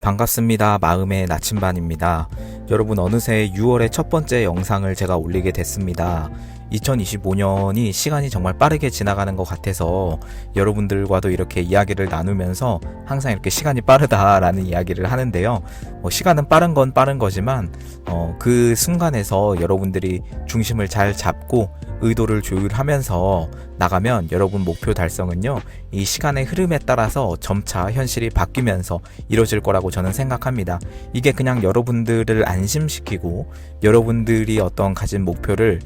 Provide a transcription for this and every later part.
반갑습니다. 마음의 나침반입니다. 여러분, 어느새 6월의 첫 번째 영상을 제가 올리게 됐습니다. 2025년이 시간이 정말 빠르게 지나가는 것 같아서 여러분들과도 이렇게 이야기를 나누면서 항상 이렇게 시간이 빠르다라는 이야기를 하는데요. 시간은 빠른 건 빠른 거지만 그 순간에서 여러분들이 중심을 잘 잡고 의도를 조율하면서 나가면 여러분 목표 달성은요, 이 시간의 흐름에 따라서 점차 현실이 바뀌면서 이루어질 거라고 저는 생각합니다. 이게 그냥 여러분들을 안심시키고 여러분들이 어떤 가진 목표를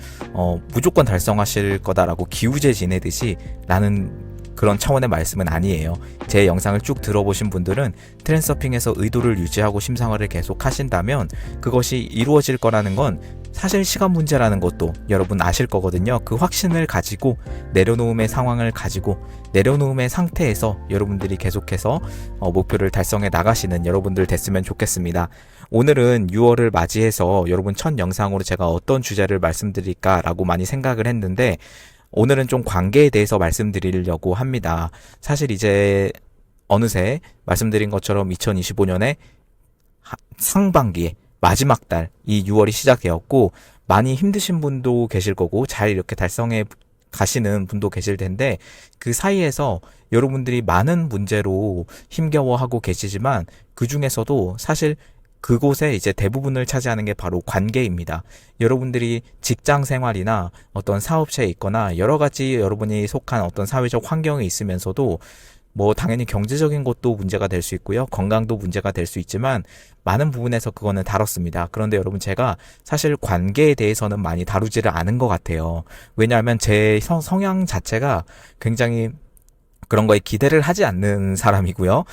무조건 달성하실 거다라고 기우제 지내듯이 라는 그런 차원의 말씀은 아니에요. 제 영상을 쭉 들어보신 분들은 트렌서핑에서 의도를 유지하고 심상화를 계속 하신다면 그것이 이루어질 거라는 건 사실 시간 문제라는 것도 여러분 아실 거거든요. 그 확신을 가지고 내려놓음의 상황을 가지고 내려놓음의 상태에서 여러분들이 계속해서 목표를 달성해 나가시는 여러분들 됐으면 좋겠습니다. 오늘은 6월을 맞이해서 여러분 첫 영상으로 제가 어떤 주제를 말씀드릴까 라고 많이 생각을 했는데, 오늘은 좀 관계에 대해서 말씀드리려고 합니다. 사실 이제 어느새 말씀드린 것처럼 2025년에 상반기에 마지막 달, 이 6월이 시작되었고, 많이 힘드신 분도 계실 거고 잘 이렇게 달성해 가시는 분도 계실 텐데, 그 사이에서 여러분들이 많은 문제로 힘겨워하고 계시지만 그 중에서도 사실 그곳에 이제 대부분을 차지하는 게 바로 관계입니다. 여러분들이 직장 생활이나 어떤 사업체에 있거나 여러 가지 여러분이 속한 어떤 사회적 환경에 있으면서도 당연히 경제적인 것도 문제가 될 수 있고요. 건강도 문제가 될 수 있지만 많은 부분에서 그거는 다뤘습니다. 그런데 여러분, 제가 사실 관계에 대해서는 많이 다루지를 않은 것 같아요. 왜냐하면 제 성향 자체가 굉장히 그런 거에 기대를 하지 않는 사람이고요.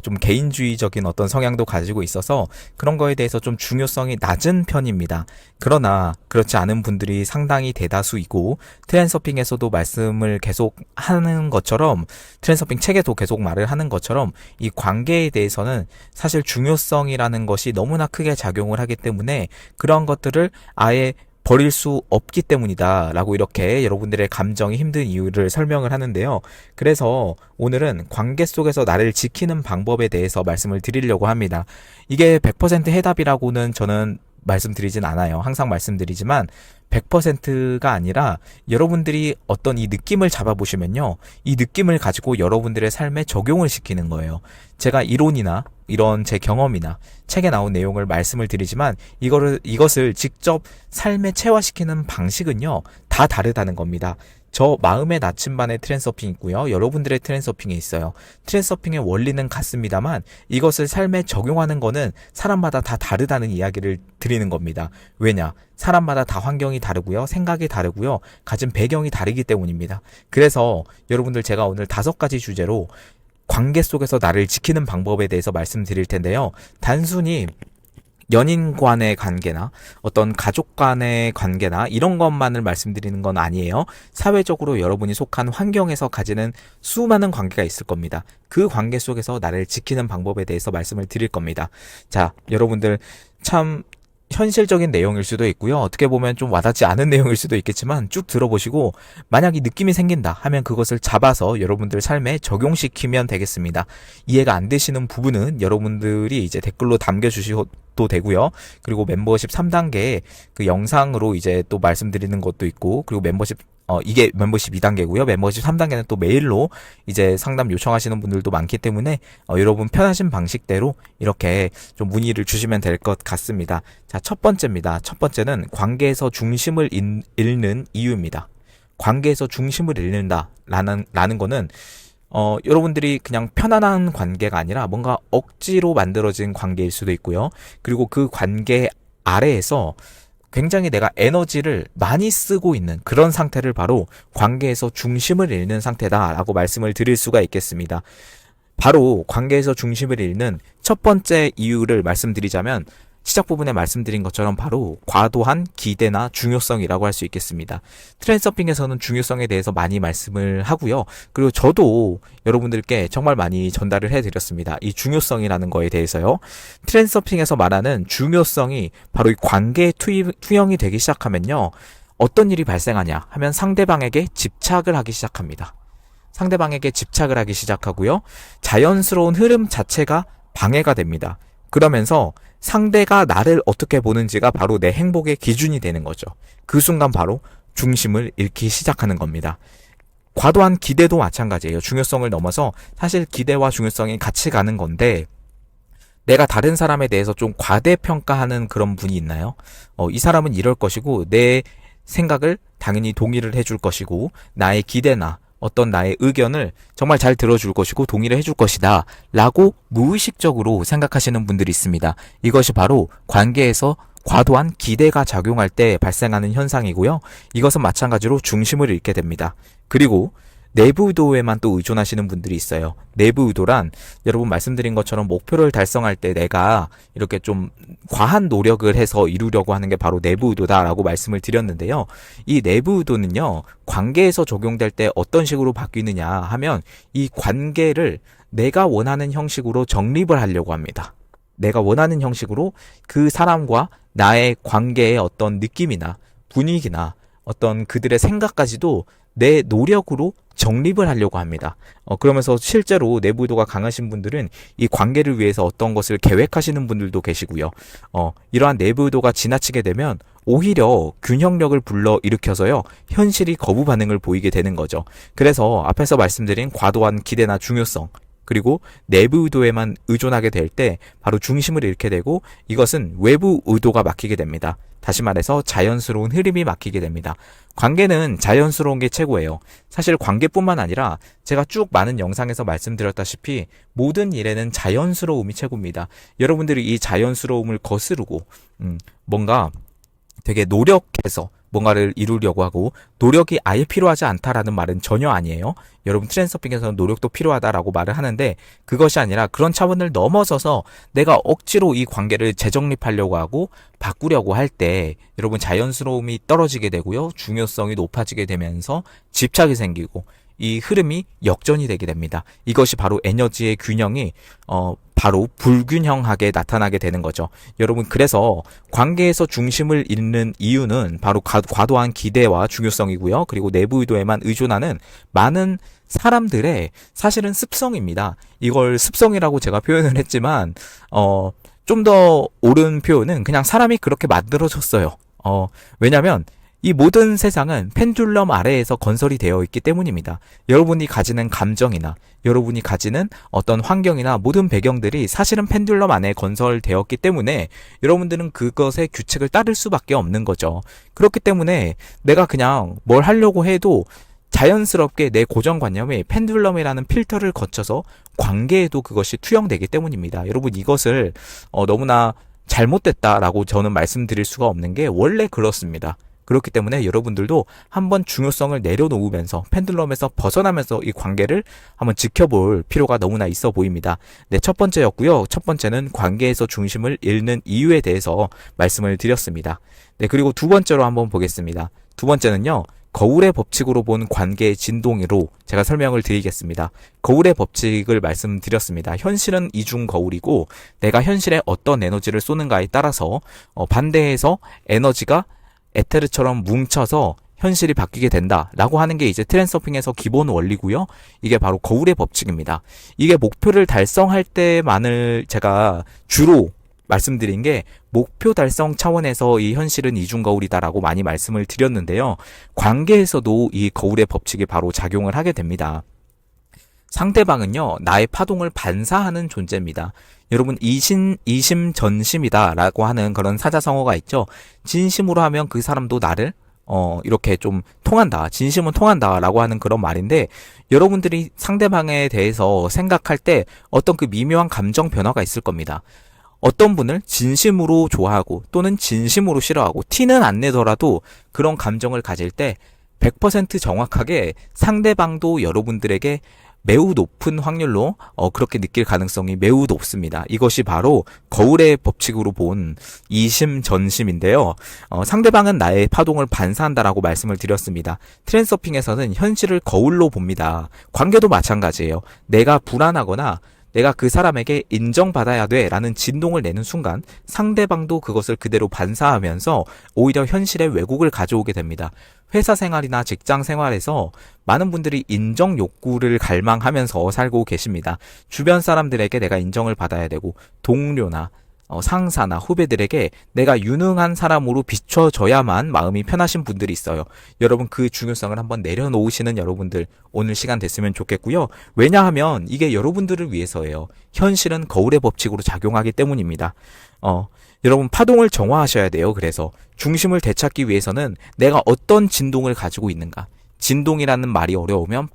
좀 개인주의적인 어떤 성향도 가지고 있어서 그런 거에 대해서 좀 중요성이 낮은 편입니다. 그러나 그렇지 않은 분들이 상당히 대다수이고, 트렌서핑에서도 말씀을 계속 하는 것처럼, 트렌서핑 책에도 계속 말을 하는 것처럼 이 관계에 대해서는 사실 중요성이라는 것이 너무나 크게 작용을 하기 때문에 그런 것들을 아예 버릴 수 없기 때문이다 라고 이렇게 여러분들의 감정이 힘든 이유를 설명을 하는데요. 그래서 오늘은 관계 속에서 나를 지키는 방법에 대해서 말씀을 드리려고 합니다. 이게 100% 해답이라고는 저는 말씀드리진 않아요. 항상 말씀드리지만 100%가 아니라 여러분들이 어떤 이 느낌을 잡아보시면요, 이 느낌을 가지고 여러분들의 삶에 적용을 시키는 거예요. 제가 이론이나 이런 제 경험이나 책에 나온 내용을 말씀을 드리지만 이것을 직접 삶에 체화시키는 방식은요, 다 다르다는 겁니다. 저 마음의 나침반의 트렌서핑이 있고요, 여러분들의 트렌서핑이 있어요. 트렌서핑의 원리는 같습니다만 이것을 삶에 적용하는 거는 사람마다 다 다르다는 이야기를 드리는 겁니다. 왜냐? 사람마다 다 환경이 다르고요, 생각이 다르고요, 가진 배경이 다르기 때문입니다. 그래서 여러분들, 제가 오늘 5가지 주제로 관계 속에서 나를 지키는 방법에 대해서 말씀드릴 텐데요. 단순히 연인 간의 관계나 어떤 가족 간의 관계나 이런 것만을 말씀드리는 건 아니에요. 사회적으로 여러분이 속한 환경에서 가지는 수많은 관계가 있을 겁니다. 그 관계 속에서 나를 지키는 방법에 대해서 말씀을 드릴 겁니다. 자, 여러분들, 참 현실적인 내용일 수도 있고요, 어떻게 보면 좀 와닿지 않은 내용일 수도 있겠지만 쭉 들어보시고 만약 이 느낌이 생긴다 하면 그것을 잡아서 여러분들 삶에 적용시키면 되겠습니다. 이해가 안 되시는 부분은 여러분들이 이제 댓글로 남겨주셔도 되고요. 그리고 멤버십 3단계에 그 영상으로 이제 또 말씀드리는 것도 있고, 그리고 이게 멤버십 2단계고요. 멤버십 3단계는 또 메일로 이제 상담 요청하시는 분들도 많기 때문에 여러분 편하신 방식대로 이렇게 좀 문의를 주시면 될 것 같습니다. 자, 첫 번째입니다. 첫 번째는 관계에서 중심을 잃는 이유입니다. 관계에서 중심을 잃는다라는 거는 여러분들이 그냥 편안한 관계가 아니라 뭔가 억지로 만들어진 관계일 수도 있고요. 그리고 그 관계 아래에서 굉장히 내가 에너지를 많이 쓰고 있는 그런 상태를 바로 관계에서 중심을 잃는 상태다라고 말씀을 드릴 수가 있겠습니다. 바로 관계에서 중심을 잃는 첫 번째 이유를 말씀드리자면, 시작 부분에 말씀드린 것처럼 바로 과도한 기대나 중요성이라고 할 수 있겠습니다. 트렌서핑에서는 중요성에 대해서 많이 말씀을 하고요. 그리고 저도 여러분들께 정말 많이 전달을 해드렸습니다. 이 중요성이라는 거에 대해서요. 트렌서핑에서 말하는 중요성이 바로 이 관계에 투영이 되기 시작하면요, 어떤 일이 발생하냐 하면 상대방에게 집착을 하기 시작합니다. 상대방에게 집착을 하기 시작하고요, 자연스러운 흐름 자체가 방해가 됩니다. 그러면서 상대가 나를 어떻게 보는지가 바로 내 행복의 기준이 되는 거죠. 그 순간 바로 중심을 잃기 시작하는 겁니다. 과도한 기대도 마찬가지예요. 중요성을 넘어서 사실 기대와 중요성이 같이 가는 건데, 내가 다른 사람에 대해서 좀 과대평가하는 그런 분이 있나요? 이 사람은 이럴 것이고 내 생각을 당연히 동의를 해줄 것이고 나의 기대나 어떤 나의 의견을 정말 잘 들어줄 것이고 동의를 해줄 것이다 라고 무의식적으로 생각하시는 분들이 있습니다. 이것이 바로 관계에서 과도한 기대가 작용할 때 발생하는 현상이고요. 이것은 마찬가지로 중심을 잃게 됩니다. 그리고 내부 의도에만 또 의존하시는 분들이 있어요. 내부 의도란 여러분 말씀드린 것처럼 목표를 달성할 때 내가 이렇게 좀 과한 노력을 해서 이루려고 하는 게 바로 내부 의도다라고 말씀을 드렸는데요. 이 내부 의도는요, 관계에서 적용될 때 어떤 식으로 바뀌느냐 하면 이 관계를 내가 원하는 형식으로 정립을 하려고 합니다. 내가 원하는 형식으로 그 사람과 나의 관계의 어떤 느낌이나 분위기나 어떤 그들의 생각까지도 내 노력으로 정립을 하려고 합니다. 그러면서 실제로 내부 의도가 강하신 분들은 이 관계를 위해서 어떤 것을 계획하시는 분들도 계시고요. 이러한 내부 의도가 지나치게 되면 오히려 균형력을 불러 일으켜서요, 현실이 거부 반응을 보이게 되는 거죠. 그래서 앞에서 말씀드린 과도한 기대나 중요성, 그리고 내부 의도에만 의존하게 될 때 바로 중심을 잃게 되고, 이것은 외부 의도가 막히게 됩니다. 다시 말해서 자연스러운 흐름이 막히게 됩니다. 관계는 자연스러운 게 최고예요. 사실 관계뿐만 아니라 제가 쭉 많은 영상에서 말씀드렸다시피 모든 일에는 자연스러움이 최고입니다. 여러분들이 이 자연스러움을 거스르고 뭔가 되게 노력해서 뭔가를 이루려고 하고 노력이 아예 필요하지 않다라는 말은 전혀 아니에요. 여러분 트랜스서핑에서는 노력도 필요하다라고 말을 하는데, 그것이 아니라 그런 차원을 넘어서서 내가 억지로 이 관계를 재정립하려고 하고 바꾸려고 할 때 여러분 자연스러움이 떨어지게 되고요. 중요성이 높아지게 되면서 집착이 생기고 이 흐름이 역전이 되게 됩니다. 이것이 바로 에너지의 균형이 바로 불균형하게 나타나게 되는 거죠. 여러분, 그래서 관계에서 중심을 잃는 이유는 바로 과도한 기대와 중요성이고요. 그리고 내부 의도에만 의존하는 많은 사람들의 사실은 습성입니다. 이걸 습성이라고 제가 표현을 했지만 좀 더 옳은 표현은 그냥 사람이 그렇게 만들어졌어요. 왜냐면 이 모든 세상은 펜듈럼 아래에서 건설이 되어 있기 때문입니다. 여러분이 가지는 감정이나 여러분이 가지는 어떤 환경이나 모든 배경들이 사실은 펜듈럼 안에 건설되었기 때문에 여러분들은 그것의 규칙을 따를 수밖에 없는 거죠. 그렇기 때문에 내가 그냥 뭘 하려고 해도 자연스럽게 내 고정관념이 펜듈럼이라는 필터를 거쳐서 관계에도 그것이 투영되기 때문입니다. 여러분, 이것을 너무나 잘못됐다라고 저는 말씀드릴 수가 없는 게 원래 그렇습니다. 그렇기 때문에 여러분들도 한번 중요성을 내려놓으면서 펜듈럼에서 벗어나면서 이 관계를 한번 지켜볼 필요가 너무나 있어 보입니다. 네, 첫 번째였고요. 첫 번째는 관계에서 중심을 잃는 이유에 대해서 말씀을 드렸습니다. 네, 그리고 두 번째로 한번 보겠습니다. 두 번째는요, 거울의 법칙으로 본 관계의 진동으로 제가 설명을 드리겠습니다. 거울의 법칙을 말씀드렸습니다. 현실은 이중 거울이고 내가 현실에 어떤 에너지를 쏘는가에 따라서 반대해서 에너지가 에테르처럼 뭉쳐서 현실이 바뀌게 된다라고 하는 게 이제 트랜스서핑에서 기본 원리고요. 이게 바로 거울의 법칙입니다. 이게 목표를 달성할 때만을 제가 주로 말씀드린 게 목표 달성 차원에서 이 현실은 이중 거울이다라고 많이 말씀을 드렸는데요. 관계에서도 이 거울의 법칙이 바로 작용을 하게 됩니다. 상대방은요, 나의 파동을 반사하는 존재입니다. 여러분, 이심전심이다라고 하는 그런 사자성어가 있죠. 진심으로 하면 그 사람도 나를 이렇게 좀 통한다, 진심은 통한다라고 하는 그런 말인데, 여러분들이 상대방에 대해서 생각할 때 어떤 그 미묘한 감정 변화가 있을 겁니다. 어떤 분을 진심으로 좋아하고 또는 진심으로 싫어하고 티는 안 내더라도 그런 감정을 가질 때 100% 정확하게 상대방도 여러분들에게 매우 높은 확률로 그렇게 느낄 가능성이 매우 높습니다. 이것이 바로 거울의 법칙으로 본 이심전심인데요. 상대방은 나의 파동을 반사한다라고 말씀을 드렸습니다. 트랜스서핑에서는 현실을 거울로 봅니다. 관계도 마찬가지예요. 내가 불안하거나 내가 그 사람에게 인정받아야 돼 라는 진동을 내는 순간 상대방도 그것을 그대로 반사하면서 오히려 현실에 왜곡을 가져오게 됩니다. 회사 생활이나 직장 생활에서 많은 분들이 인정 욕구를 갈망하면서 살고 계십니다. 주변 사람들에게 내가 인정을 받아야 되고 동료나 상사나 후배들에게 내가 유능한 사람으로 비춰져야만 마음이 편하신 분들이 있어요. 여러분 그 중요성을 한번 내려놓으시는 여러분들 오늘 시간 됐으면 좋겠고요. 왜냐하면 이게 여러분들을 위해서예요. 현실은 거울의 법칙으로 작용하기 때문입니다. 여러분 파동을 정화하셔야 돼요. 그래서 중심을 되찾기 위해서는 내가 어떤 진동을 가지고 있는가. 진동이라는 말이 어려우면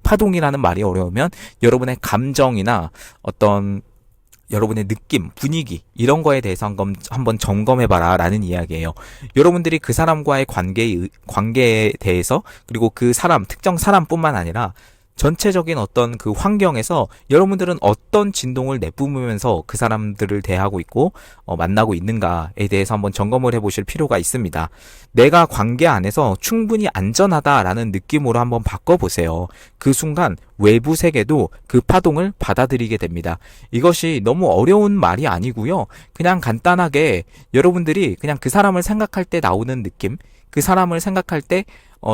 파동이라는 말이 어려우면 여러분의 감정이나 어떤 여러분의 느낌, 분위기 이런 거에 대해서 한번 점검해봐라 라는 이야기예요. 여러분들이 그 사람과의 관계에 대해서 그리고 그 사람, 특정 사람뿐만 아니라 전체적인 어떤 그 환경에서 여러분들은 어떤 진동을 내뿜으면서 그 사람들을 대하고 있고 만나고 있는가에 대해서 한번 점검을 해보실 필요가 있습니다. 내가 관계 안에서 충분히 안전하다라는 느낌으로 한번 바꿔보세요. 그 순간 외부 세계도 그 파동을 받아들이게 됩니다. 이것이 너무 어려운 말이 아니고요. 그냥 간단하게 여러분들이 그냥 그 사람을 생각할 때 나오는 느낌, 그 사람을 생각할 때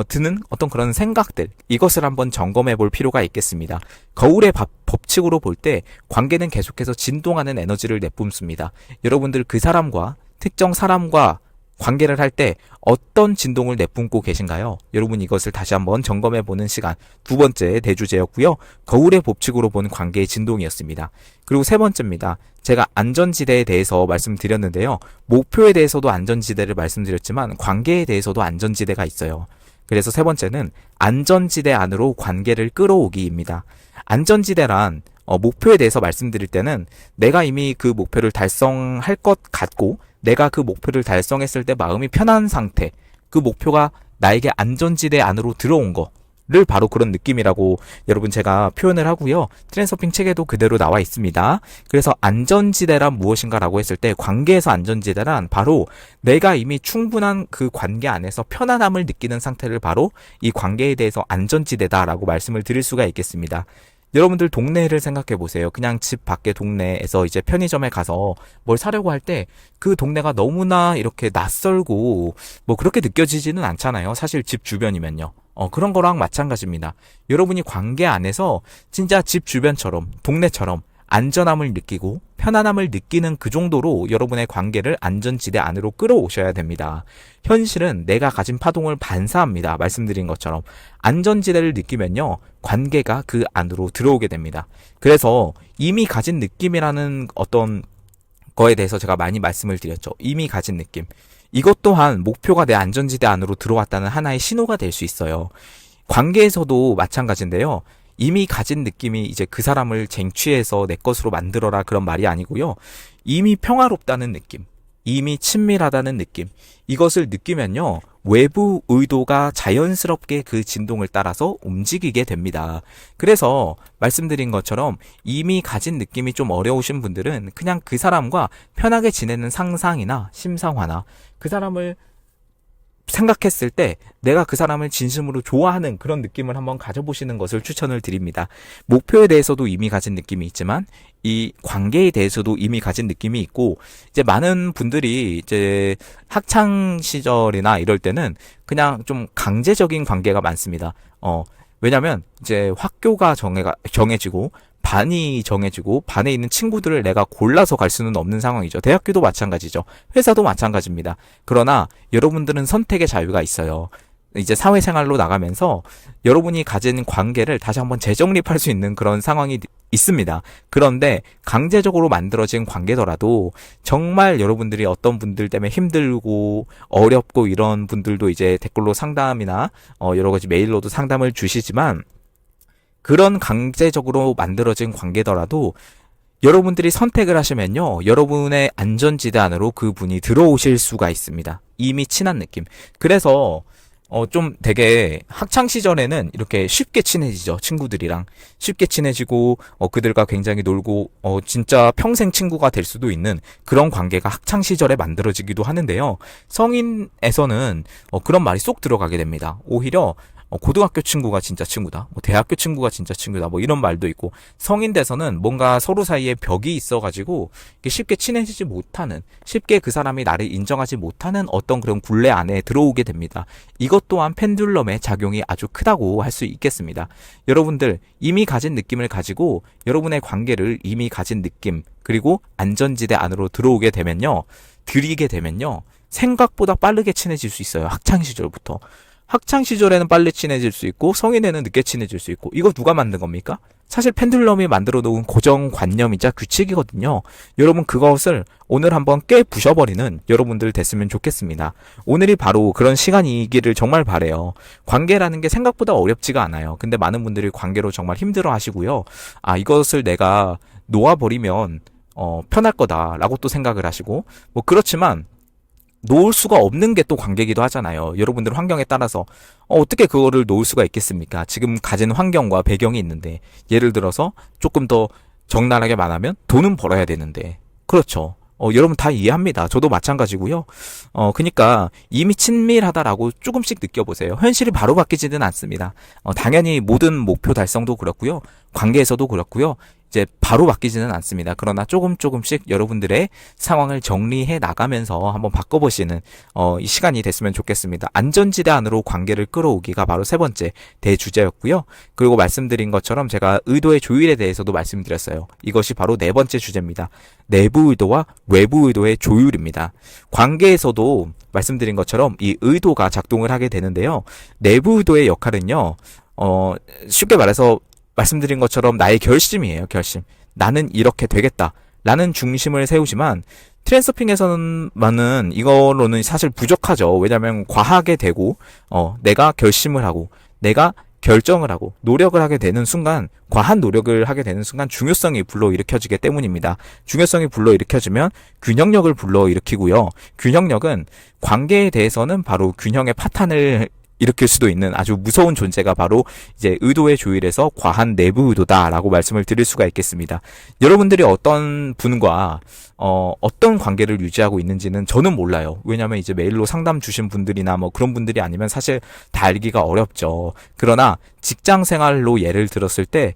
드는 어떤 그런 생각들, 이것을 한번 점검해 볼 필요가 있겠습니다. 거울의 법칙으로 볼 때 관계는 계속해서 진동하는 에너지를 내뿜습니다. 여러분들 그 사람과 특정 사람과 관계를 할 때 어떤 진동을 내뿜고 계신가요? 여러분 이것을 다시 한번 점검해 보는 시간, 두 번째 대주제였고요. 거울의 법칙으로 본 관계의 진동이었습니다. 그리고 세 번째입니다. 제가 안전지대에 대해서 말씀드렸는데요. 목표에 대해서도 안전지대를 말씀드렸지만 관계에 대해서도 안전지대가 있어요. 그래서 세 번째는 안전지대 안으로 관계를 끌어오기입니다. 안전지대란 목표에 대해서 말씀드릴 때는 내가 이미 그 목표를 달성할 것 같고 내가 그 목표를 달성했을 때 마음이 편한 상태, 그 목표가 나에게 안전지대 안으로 들어온 거를 바로 그런 느낌이라고 여러분 제가 표현을 하고요. 트랜서핑 책에도 그대로 나와 있습니다. 그래서 안전지대란 무엇인가라고 했을 때 관계에서 안전지대란 바로 내가 이미 충분한 그 관계 안에서 편안함을 느끼는 상태를 바로 이 관계에 대해서 안전지대다라고 말씀을 드릴 수가 있겠습니다. 여러분들 동네를 생각해 보세요. 그냥 집 밖에 동네에서 이제 편의점에 가서 뭘 사려고 할 때 그 동네가 너무나 이렇게 낯설고 뭐 그렇게 느껴지지는 않잖아요. 사실 집 주변이면요. 그런 거랑 마찬가지입니다. 여러분이 관계 안에서 진짜 집 주변처럼 동네처럼 안전함을 느끼고 편안함을 느끼는 그 정도로 여러분의 관계를 안전지대 안으로 끌어오셔야 됩니다. 현실은 내가 가진 파동을 반사합니다. 말씀드린 것처럼 안전지대를 느끼면요 관계가 그 안으로 들어오게 됩니다. 그래서 이미 가진 느낌이라는 어떤 거에 대해서 제가 많이 말씀을 드렸죠. 이미 가진 느낌, 이것 또한 목표가 내 안전지대 안으로 들어왔다는 하나의 신호가 될 수 있어요. 관계에서도 마찬가지인데요. 이미 가진 느낌이 이제 그 사람을 쟁취해서 내 것으로 만들어라 그런 말이 아니고요. 이미 평화롭다는 느낌, 이미 친밀하다는 느낌, 이것을 느끼면요 외부 의도가 자연스럽게 그 진동을 따라서 움직이게 됩니다. 그래서 말씀드린 것처럼 이미 가진 느낌이 좀 어려우신 분들은 그냥 그 사람과 편하게 지내는 상상이나 심상화나 그 사람을 생각했을 때 내가 그 사람을 진심으로 좋아하는 그런 느낌을 한번 가져보시는 것을 추천을 드립니다. 목표에 대해서도 이미 가진 느낌이 있지만 이 관계에 대해서도 이미 가진 느낌이 있고, 이제 많은 분들이 이제 학창 시절이나 이럴 때는 그냥 좀 강제적인 관계가 많습니다. 왜냐면 이제 학교가 정해지고 반이 정해지고 반에 있는 친구들을 내가 골라서 갈 수는 없는 상황이죠. 대학교도 마찬가지죠. 회사도 마찬가지입니다. 그러나 여러분들은 선택의 자유가 있어요. 이제 사회생활로 나가면서 여러분이 가진 관계를 다시 한번 재정립할 수 있는 그런 상황이 있습니다. 그런데 강제적으로 만들어진 관계더라도 정말 여러분들이 어떤 분들 때문에 힘들고 어렵고 이런 분들도 이제 댓글로 상담이나 여러 가지 메일로도 상담을 주시지만, 그런 강제적으로 만들어진 관계더라도 여러분들이 선택을 하시면요 여러분의 안전지대 안으로 그분이 들어오실 수가 있습니다. 이미 친한 느낌. 그래서 좀 되게 학창 시절에는 이렇게 쉽게 친해지죠. 친구들이랑 쉽게 친해지고 그들과 굉장히 놀고 진짜 평생 친구가 될 수도 있는 그런 관계가 학창 시절에 만들어지기도 하는데요. 성인에서는 그런 말이 쏙 들어가게 됩니다. 오히려 고등학교 친구가 진짜 친구다, 뭐 대학교 친구가 진짜 친구다, 뭐 이런 말도 있고, 성인 돼서는 뭔가 서로 사이에 벽이 있어가지고 쉽게 친해지지 못하는, 쉽게 그 사람이 나를 인정하지 못하는 어떤 그런 굴레 안에 들어오게 됩니다. 이것 또한 펜듈럼의 작용이 아주 크다고 할 수 있겠습니다. 여러분들 이미 가진 느낌을 가지고 여러분의 관계를 이미 가진 느낌, 그리고 안전지대 안으로 들어오게 되면요, 들이게 되면요, 생각보다 빠르게 친해질 수 있어요. 학창 시절부터. 학창 시절에는 빨리 친해질 수 있고 성인에는 늦게 친해질 수 있고, 이거 누가 만든 겁니까? 사실 펜듈럼이 만들어 놓은 고정관념이자 규칙이거든요. 여러분 그것을 오늘 한번 깨 부셔버리는 여러분들 됐으면 좋겠습니다. 오늘이 바로 그런 시간이기를 정말 바래요. 관계라는 게 생각보다 어렵지가 않아요. 근데 많은 분들이 관계로 정말 힘들어 하시고요. 이것을 내가 놓아버리면 편할 거다라고 또 생각을 하시고, 뭐 그렇지만 놓을 수가 없는 게 또 관계이기도 하잖아요. 여러분들 환경에 따라서 어떻게 그거를 놓을 수가 있겠습니까? 지금 가진 환경과 배경이 있는데, 예를 들어서 조금 더 적나라하게 말하면 돈은 벌어야 되는데, 그렇죠. 여러분 다 이해합니다. 저도 마찬가지고요. 그러니까 이미 친밀하다라고 조금씩 느껴보세요. 현실이 바로 바뀌지는 않습니다. 당연히 모든 목표 달성도 그렇고요. 관계에서도 그렇고요. 이제 바로 바뀌지는 않습니다. 그러나 조금씩 여러분들의 상황을 정리해 나가면서 한번 바꿔보시는 이 시간이 됐으면 좋겠습니다. 안전지대 안으로 관계를 끌어오기가 바로 세 번째 대주제였고요. 그리고 말씀드린 것처럼 제가 의도의 조율에 대해서도 말씀드렸어요. 이것이 바로 네 번째 주제입니다. 내부 의도와 외부 의도의 조율입니다. 관계에서도 말씀드린 것처럼 이 의도가 작동을 하게 되는데요. 내부 의도의 역할은요, 쉽게 말해서 말씀드린 것처럼 나의 결심이에요. 결심. 나는 이렇게 되겠다 라는 중심을 세우지만, 트랜서핑에서는 이거로는 사실 부족하죠. 왜냐하면 과하게 되고 내가 결심을 하고 내가 결정을 하고 노력을 하게 되는 순간, 과한 노력을 하게 되는 순간 중요성이 불러일으켜지기 때문입니다. 중요성이 불러일으켜지면 균형력을 불러일으키고요. 균형력은 관계에 대해서는 바로 균형의 파탄을 일으킬 수도 있는 아주 무서운 존재가 바로 이제 의도의 조율에서 과한 내부 의도다라고 말씀을 드릴 수가 있겠습니다. 여러분들이 어떤 분과 어떤 관계를 유지하고 있는지는 저는 몰라요. 왜냐하면 이제 메일로 상담 주신 분들이나 뭐 그런 분들이 아니면 사실 다 알기가 어렵죠. 그러나 직장 생활로 예를 들었을 때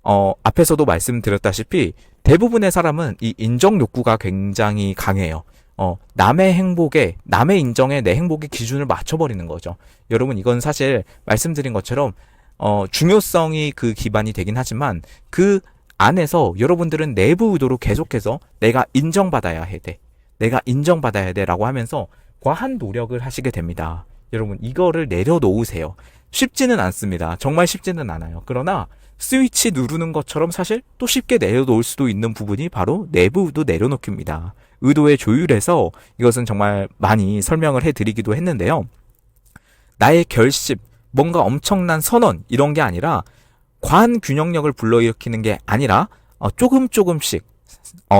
앞에서도 말씀드렸다시피 대부분의 사람은 이 인정 욕구가 굉장히 강해요. 남의 행복에, 남의 인정에 내 행복의 기준을 맞춰버리는 거죠. 여러분, 이건 사실 말씀드린 것처럼, 중요성이 그 기반이 되긴 하지만, 그 안에서 여러분들은 내부 의도로 계속해서 내가 인정받아야 해 돼. 내가 인정받아야 돼. 라고 하면서 과한 노력을 하시게 됩니다. 여러분, 이거를 내려놓으세요. 쉽지는 않습니다. 정말 쉽지는 않아요. 그러나, 스위치 누르는 것처럼 사실 또 쉽게 내려놓을 수도 있는 부분이 바로 내부 의도 내려놓기입니다. 의도의 조율에서 이것은 정말 많이 설명을 해드리기도 했는데요. 나의 결심, 뭔가 엄청난 선언 이런 게 아니라, 과한 균형력을 불러일으키는 게 아니라 조금씩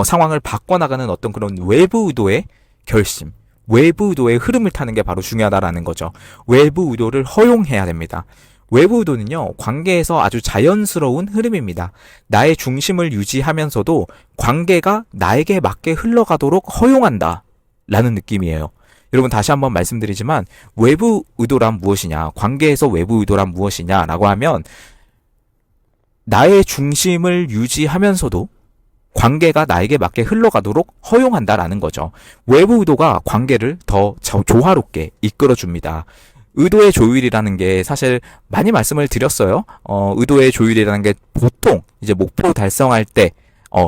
상황을 바꿔나가는 어떤 그런 외부 의도의 결심, 외부 의도의 흐름을 타는 게 바로 중요하다라는 거죠. 외부 의도를 허용해야 됩니다. 외부 의도는요, 관계에서 아주 자연스러운 흐름입니다. 나의 중심을 유지하면서도 관계가 나에게 맞게 흘러가도록 허용한다 라는 느낌이에요. 여러분, 다시 한번 말씀드리지만, 외부 의도란 무엇이냐, 관계에서 외부 의도란 무엇이냐 라고 하면, 나의 중심을 유지하면서도 관계가 나에게 맞게 흘러가도록 허용한다라는 거죠. 외부 의도가 관계를 더 조화롭게 이끌어줍니다. 의도의 조율이라는 게 사실 많이 말씀을 드렸어요. 의도의 조율이라는 게 보통 이제 목표 달성할 때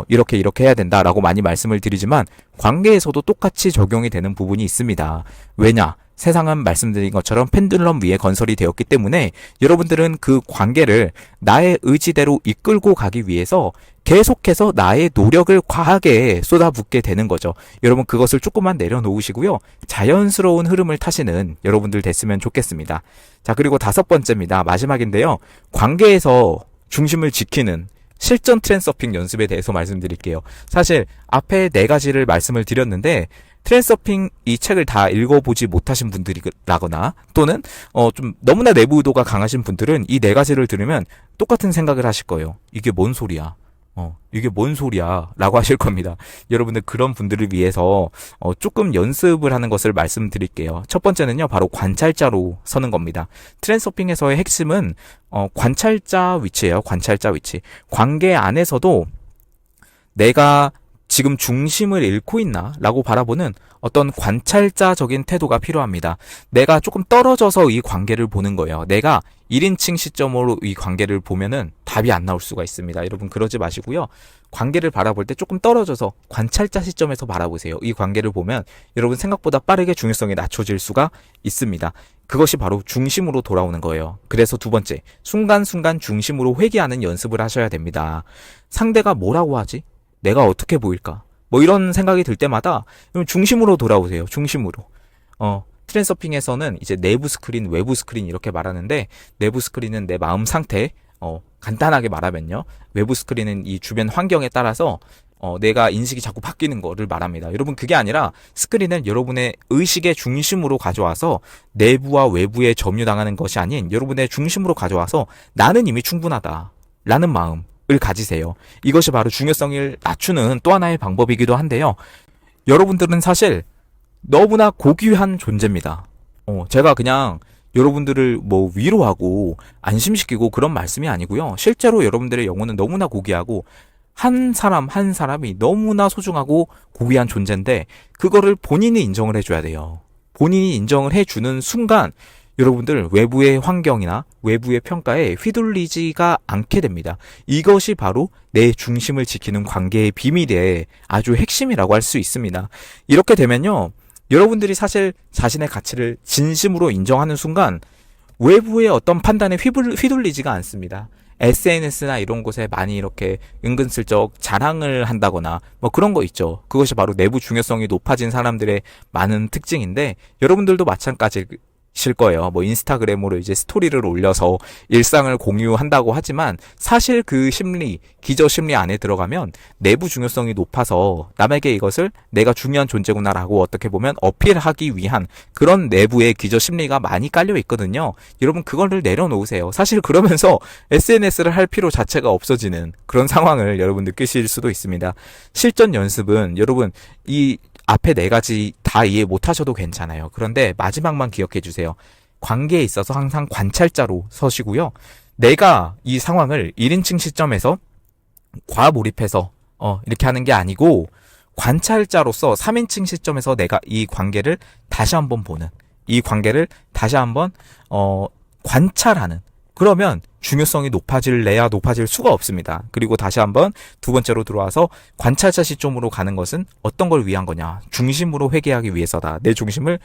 이렇게 해야 된다라고 많이 말씀을 드리지만, 관계에서도 똑같이 적용이 되는 부분이 있습니다. 왜냐? 세상은 말씀드린 것처럼 펜듈럼 위에 건설이 되었기 때문에 여러분들은 그 관계를 나의 의지대로 이끌고 가기 위해서 계속해서 나의 노력을 과하게 쏟아붓게 되는 거죠. 여러분, 그것을 조금만 내려놓으시고요. 자연스러운 흐름을 타시는 여러분들 됐으면 좋겠습니다. 자, 그리고 다섯 번째입니다. 마지막인데요. 관계에서 중심을 지키는 실전 트랜서핑 연습에 대해서 말씀드릴게요. 사실 앞에 네 가지를 말씀을 드렸는데, 트랜서핑 이 책을 다 읽어보지 못하신 분들이라거나 또는 좀 너무나 내부 의도가 강하신 분들은 이 네 가지를 들으면 똑같은 생각을 하실 거예요. 이게 뭔 소리야? 이게 뭔 소리야? 라고 하실 겁니다. 여러분들 그런 분들을 위해서 조금 연습을 하는 것을 말씀드릴게요. 첫 번째는요, 바로 관찰자로 서는 겁니다. 트랜스서핑에서의 핵심은 관찰자 위치예요. 관찰자 위치. 관계 안에서도 내가 지금 중심을 잃고 있나? 라고 바라보는 어떤 관찰자적인 태도가 필요합니다. 내가 조금 떨어져서 이 관계를 보는 거예요. 내가 1인칭 시점으로 이 관계를 보면은 답이 안 나올 수가 있습니다. 여러분 그러지 마시고요. 관계를 바라볼 때 조금 떨어져서 관찰자 시점에서 바라보세요. 이 관계를 보면 여러분 생각보다 빠르게 중요성이 낮춰질 수가 있습니다. 그것이 바로 중심으로 돌아오는 거예요. 그래서 두 번째, 순간순간 중심으로 회귀하는 연습을 하셔야 됩니다. 상대가 뭐라고 하지? 내가 어떻게 보일까? 뭐 이런 생각이 들 때마다 중심으로 돌아오세요. 중심으로. 트랜서핑에서는 이제 내부 스크린, 외부 스크린 이렇게 말하는데, 내부 스크린은 내 마음 상태, 간단하게 말하면요. 외부 스크린은 이 주변 환경에 따라서 내가 인식이 자꾸 바뀌는 거를 말합니다. 여러분 그게 아니라 스크린은 여러분의 의식의 중심으로 가져와서 내부와 외부에 점유당하는 것이 아닌 여러분의 중심으로 가져와서 나는 이미 충분하다 라는 마음 을 가지세요. 이것이 바로 중요성을 낮추는 또 하나의 방법이기도 한데요. 여러분들은 사실 너무나 고귀한 존재입니다. 제가 그냥 여러분들을 뭐 위로하고 안심시키고 그런 말씀이 아니고요. 실제로 여러분들의 영혼은 너무나 고귀하고 한 사람 한 사람이 너무나 소중하고 고귀한 존재인데 그거를 본인이 인정을 해줘야 돼요. 본인이 인정을 해주는 순간 여러분들 외부의 환경이나 외부의 평가에 휘둘리지가 않게 됩니다. 이것이 바로 내 중심을 지키는 관계의 비밀의 아주 핵심이라고 할 수 있습니다. 이렇게 되면요, 여러분들이 사실 자신의 가치를 진심으로 인정하는 순간 외부의 어떤 판단에 휘둘리지가 않습니다. SNS나 이런 곳에 많이 이렇게 은근슬쩍 자랑을 한다거나 뭐 그런 거 있죠. 그것이 바로 내부 중요성이 높아진 사람들의 많은 특징인데 여러분들도 마찬가지 실 거예요. 뭐 인스타그램으로 이제 스토리를 올려서 일상을 공유한다고 하지만 사실 그 심리, 기저 심리 안에 들어가면 내부 중요성이 높아서 남에게 이것을 내가 중요한 존재구나라고 어떻게 보면 어필하기 위한 그런 내부의 기저 심리가 많이 깔려 있거든요. 여러분 그거를 내려놓으세요. 사실 그러면서 SNS를 할 필요 자체가 없어지는 그런 상황을 여러분 느끼실 수도 있습니다. 실전 연습은 여러분 이 앞에 네 가지 다 이해 못하셔도 괜찮아요. 그런데 마지막만 기억해 주세요. 관계에 있어서 항상 관찰자로 서시고요. 내가 이 상황을 1인칭 시점에서 과몰입해서 이렇게 하는 게 아니고 관찰자로서 3인칭 시점에서 내가 이 관계를 다시 한번 보는, 이 관계를 다시 한번 관찰하는, 그러면 중요성이 높아질래야 높아질 수가 없습니다. 그리고 다시 한번 두 번째로 들어와서 관찰자 시점으로 가는 것은 어떤 걸 위한 거냐? 중심으로 회귀하기 위해서다. 내 중심을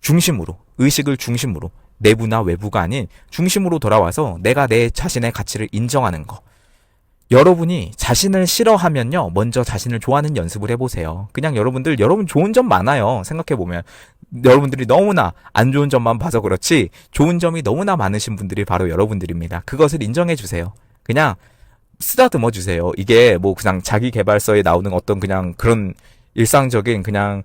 중심으로, 의식을 중심으로, 내부나 외부가 아닌 중심으로 돌아와서 내가 내 자신의 가치를 인정하는 거. 여러분이 자신을 싫어하면요, 먼저 자신을 좋아하는 연습을 해보세요. 그냥 여러분 좋은 점 많아요. 생각해보면. 여러분들이 너무나 안 좋은 점만 봐서 그렇지, 좋은 점이 너무나 많으신 분들이 바로 여러분들입니다. 그것을 인정해주세요. 그냥 쓰다듬어주세요. 이게 뭐 그냥 자기계발서에 나오는 어떤 그냥 그런 일상적인 그냥,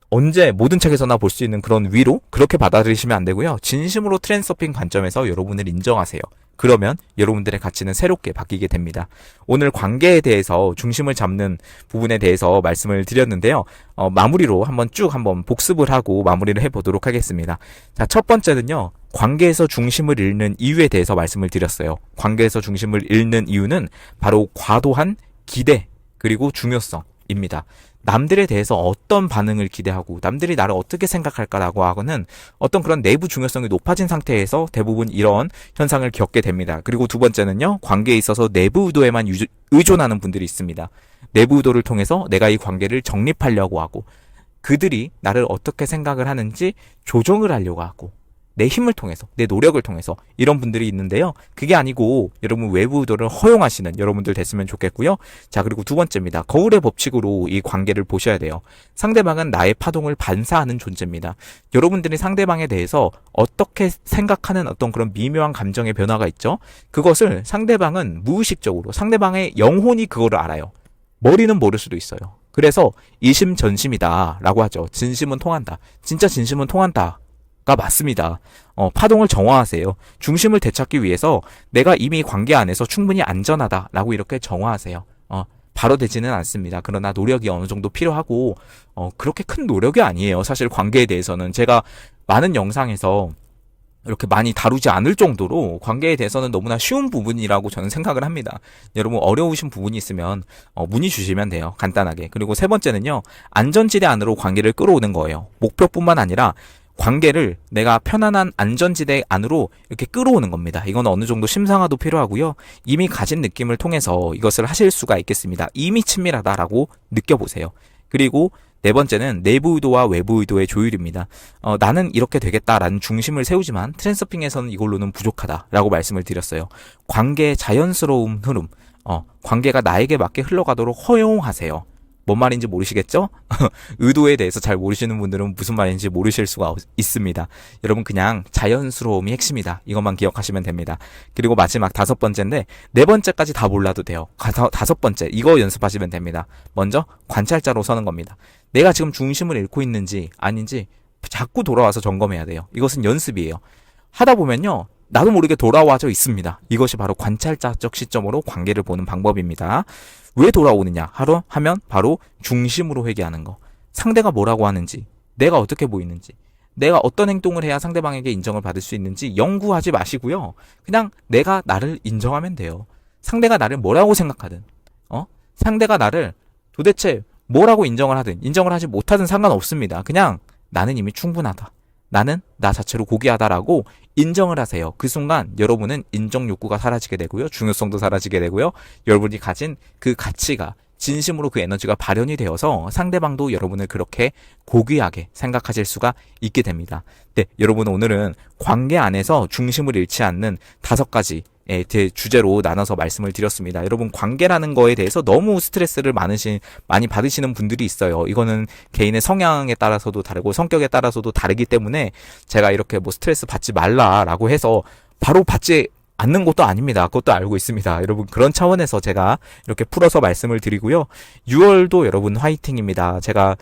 언제 모든 책에서나 볼 수 있는 그런 위로? 그렇게 받아들이시면 안 되고요. 진심으로 트랜스서핑 관점에서 여러분을 인정하세요. 그러면 여러분들의 가치는 새롭게 바뀌게 됩니다. 오늘 관계에 대해서 중심을 잡는 부분에 대해서 말씀을 드렸는데요. 마무리로 한번 복습을 하고 마무리를 해보도록 하겠습니다. 자, 첫 번째는요. 관계에서 중심을 잃는 이유에 대해서 말씀을 드렸어요. 관계에서 중심을 잃는 이유는 바로 과도한 기대 그리고 중요성입니다. 남들에 대해서 어떤 반응을 기대하고 남들이 나를 어떻게 생각할까라고 하고는 어떤 그런 내부 중요성이 높아진 상태에서 대부분 이런 현상을 겪게 됩니다. 그리고 두 번째는요, 관계에 있어서 내부 의도에만 의존하는 분들이 있습니다. 내부 의도를 통해서 내가 이 관계를 정립하려고 하고 그들이 나를 어떻게 생각을 하는지 조정을 하려고 하고 내 힘을 통해서, 내 노력을 통해서 이런 분들이 있는데요. 그게 아니고 여러분 외부 의도를 허용하시는 여러분들 됐으면 좋겠고요. 자, 그리고 두 번째입니다. 거울의 법칙으로 이 관계를 보셔야 돼요. 상대방은 나의 파동을 반사하는 존재입니다. 여러분들이 상대방에 대해서 어떻게 생각하는 어떤 그런 미묘한 감정의 변화가 있죠. 그것을 상대방은 무의식적으로, 상대방의 영혼이 그거를 알아요. 머리는 모를 수도 있어요. 그래서 이심전심이다 라고 하죠. 진심은 통한다. 진짜 진심은 통한다. 가 맞습니다. 파동을 정화하세요. 중심을 되찾기 위해서 내가 이미 관계 안에서 충분히 안전하다라고 이렇게 정화하세요. 바로 되지는 않습니다. 그러나 노력이 어느 정도 필요하고, 그렇게 큰 노력이 아니에요. 사실 관계에 대해서는 제가 많은 영상에서 이렇게 많이 다루지 않을 정도로 관계에 대해서는 너무나 쉬운 부분이라고 저는 생각을 합니다. 여러분 어려우신 부분이 있으면 문의 주시면 돼요. 간단하게. 그리고 세 번째는요. 안전지대 안으로 관계를 끌어오는 거예요. 목표뿐만 아니라 관계를 내가 편안한 안전지대 안으로 이렇게 끌어오는 겁니다. 이건 어느 정도 심상화도 필요하고요. 이미 가진 느낌을 통해서 이것을 하실 수가 있겠습니다. 이미 친밀하다라고 느껴보세요. 그리고 네 번째는 내부 의도와 외부 의도의 조율입니다. 나는 이렇게 되겠다라는 중심을 세우지만 트랜서핑에서는 이걸로는 부족하다라고 말씀을 드렸어요. 관계의 자연스러운 흐름, 관계가 나에게 맞게 흘러가도록 허용하세요. 뭔 말인지 모르시겠죠? 의도에 대해서 잘 모르시는 분들은 무슨 말인지 모르실 수가 있습니다. 여러분 그냥 자연스러움이 핵심이다. 이것만 기억하시면 됩니다. 그리고 마지막 다섯 번째인데 네 번째까지 다 몰라도 돼요. 다섯 번째 이거 연습하시면 됩니다. 먼저 관찰자로 서는 겁니다. 내가 지금 중심을 잃고 있는지 아닌지 자꾸 돌아와서 점검해야 돼요. 이것은 연습이에요. 하다 보면요. 나도 모르게 돌아와져 있습니다. 이것이 바로 관찰자적 시점으로 관계를 보는 방법입니다. 왜 돌아오느냐 하면 바로 중심으로 회귀하는 거. 상대가 뭐라고 하는지, 내가 어떻게 보이는지, 내가 어떤 행동을 해야 상대방에게 인정을 받을 수 있는지 연구하지 마시고요. 그냥 내가 나를 인정하면 돼요. 상대가 나를 뭐라고 생각하든, 상대가 나를 도대체 뭐라고 인정을 하든 인정을 하지 못하든 상관없습니다. 그냥 나는 이미 충분하다. 나는 나 자체로 고귀하다라고 인정을 하세요. 그 순간 여러분은 인정 욕구가 사라지게 되고요. 중요성도 사라지게 되고요. 여러분이 가진 그 가치가 진심으로 그 에너지가 발현이 되어서 상대방도 여러분을 그렇게 고귀하게 생각하실 수가 있게 됩니다. 네, 여러분 오늘은 관계 안에서 중심을 잃지 않는 5가지 주제로 나눠서 말씀을 드렸습니다. 여러분 관계라는 거에 대해서 너무 스트레스를 많이 받으시는 분들이 있어요. 이거는 개인의 성향에 따라서도 다르고 성격에 따라서도 다르기 때문에 제가 이렇게 뭐 스트레스 받지 말라라고 해서 바로 받지 않는 것도 아닙니다. 그것도 알고 있습니다. 여러분 그런 차원에서 제가 이렇게 풀어서 말씀을 드리고요. 6월도 여러분 화이팅입니다. 제가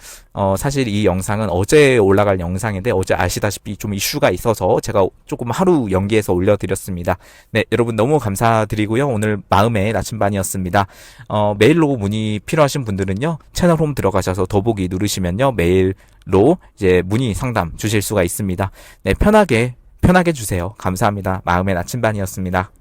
사실 이 영상은 어제 올라갈 영상인데 어제 아시다시피 좀 이슈가 있어서 제가 조금 하루 연기해서 올려드렸습니다. 네, 여러분 너무 감사드리고요. 오늘 마음의 나침반이었습니다. 메일로 문의 필요하신 분들은요. 채널 홈 들어가셔서 더보기 누르시면요. 메일로 이제 문의 상담 주실 수가 있습니다. 네, 편하게 주세요. 감사합니다. 마음의 나침반이었습니다.